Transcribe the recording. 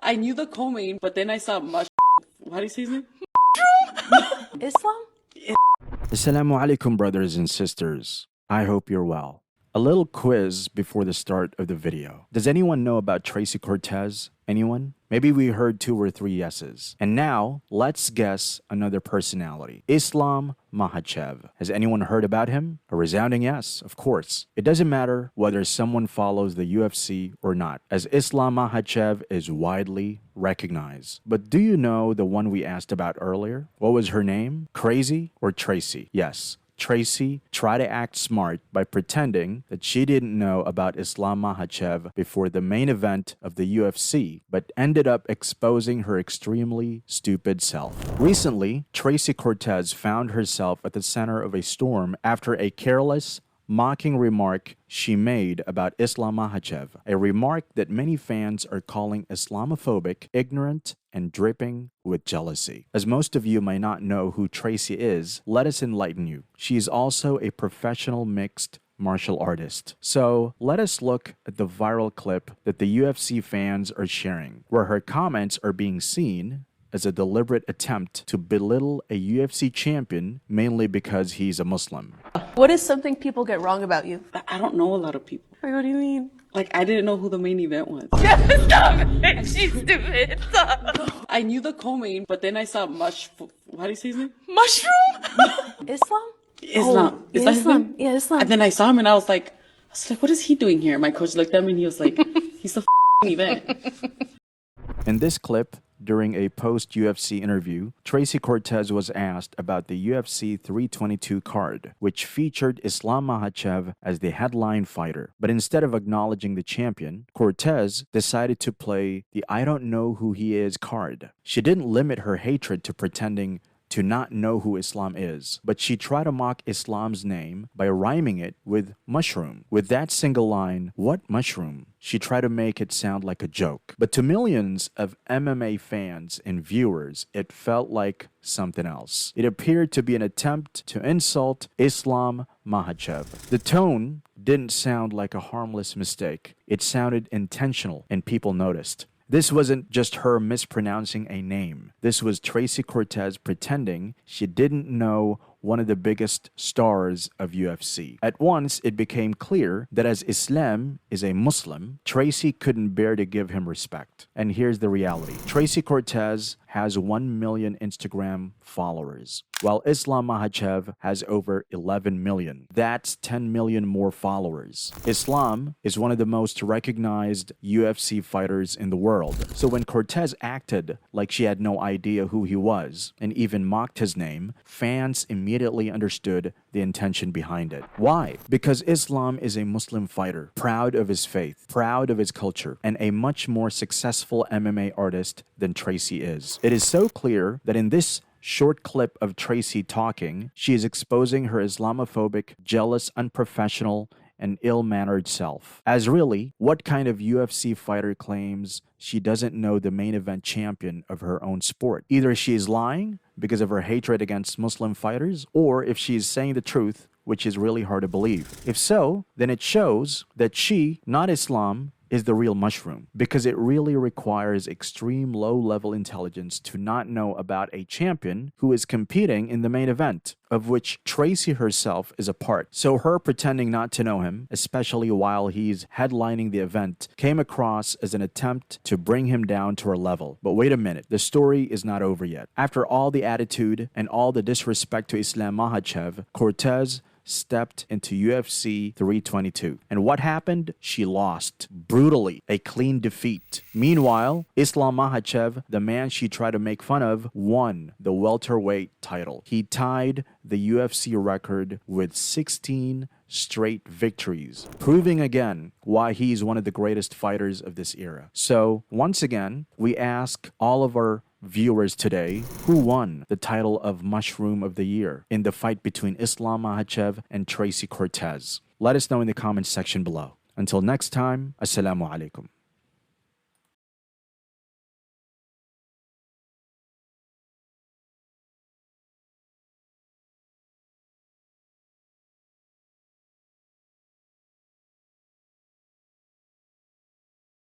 I knew the co-main, but then I saw Mush. How do you say his name? Islam? Assalamu alaikum, brothers and sisters. I hope you're well. A little quiz before the start of the video. Does anyone know about Tracy Cortez? Anyone? Maybe we heard 2 or 3 yeses. And now, let's guess another personality. Islam Makhachev. Has anyone heard about him? A resounding yes, of course. It doesn't matter whether someone follows the UFC or not, as Islam Makhachev is widely recognized. But do you know the one we asked about earlier? What was her name? Crazy or Tracy? Yes. Tracy tried to act smart by pretending that she didn't know about Islam Makhachev before the main event of the UFC, but ended up exposing her extremely stupid self. Recently, Tracy Cortez found herself at the center of a storm after a careless, mocking remark she made about Islam Makhachev, a remark that many fans are calling Islamophobic, ignorant, and dripping with jealousy. As most of you may not know who Tracy is, let us enlighten you. She is also a professional mixed martial artist. So let us look at the viral clip that the UFC fans are sharing, where her comments are being seen as a deliberate attempt to belittle a UFC champion mainly because he's a Muslim. What is something people get wrong about you? I don't know a lot of people. Like, what do you mean? Like, I didn't know who the main event was. Stop it! She's stupid. Stop. I knew the co-main, but then I saw Mush. How do you say his name? Mushroom? Islam? Islam. Is that his Islam. name? Yeah, Islam. And then I saw him and I was like, what is he doing here? My coach looked at me and he was like, he's the event. In this clip, during a post-UFC interview, Tracy Cortez was asked about the UFC 322 card, which featured Islam Makhachev as the headline fighter. But instead of acknowledging the champion, Cortez decided to play the I don't know who he is card. She didn't limit her hatred to pretending to not know who Islam is, but she tried to mock Islam's name by rhyming it with mushroom. With that single line, "What mushroom?" she tried to make it sound like a joke. But to millions of MMA fans and viewers, it felt like something else. It appeared to be an attempt to insult Islam Makhachev. The tone didn't sound like a harmless mistake. It sounded intentional, and people noticed. This wasn't just her mispronouncing a name. This was Tracy Cortez pretending she didn't know one of the biggest stars of UFC. At once, it became clear that as Islam is a Muslim, Tracy couldn't bear to give him respect. And here's the reality. Tracy Cortez has 1 million Instagram followers, while Islam Makhachev has over 11 million. That's 10 million more followers. Islam is one of the most recognized UFC fighters in the world. So when Cortez acted like she had no idea who he was and even mocked his name, fans immediately understood the intention behind it. Why? Because Islam is a Muslim fighter, proud of his faith, proud of his culture, and a much more successful MMA artist than Tracy is. It is so clear that in this short clip of Tracy talking, she is exposing her Islamophobic, jealous, unprofessional, and ill-mannered self. As really, what kind of UFC fighter claims she doesn't know the main event champion of her own sport? Either she is lying because of her hatred against Muslim fighters, or if she is saying the truth, which is really hard to believe. If so, then it shows that she, not Islam, is the real mushroom, because it really requires extreme low-level intelligence to not know about a champion who is competing in the main event, of which Tracy herself is a part. So her pretending not to know him, especially while he's headlining the event, came across as an attempt to bring him down to her level. But wait a minute, the story is not over yet. After all the attitude and all the disrespect to Islam Makhachev, Cortez stepped into UFC 322. And what happened? She lost brutally, a clean defeat. Meanwhile, Islam Makhachev, the man she tried to make fun of, won the welterweight title. He tied the UFC record with 16 straight victories, proving again why he's one of the greatest fighters of this era. So once again, we ask all of our viewers today, who won the title of Mushroom of the Year in the fight between Islam Makhachev and Tracy Cortez? Let us know in the comments section below. Until next time, Assalamu alaikum.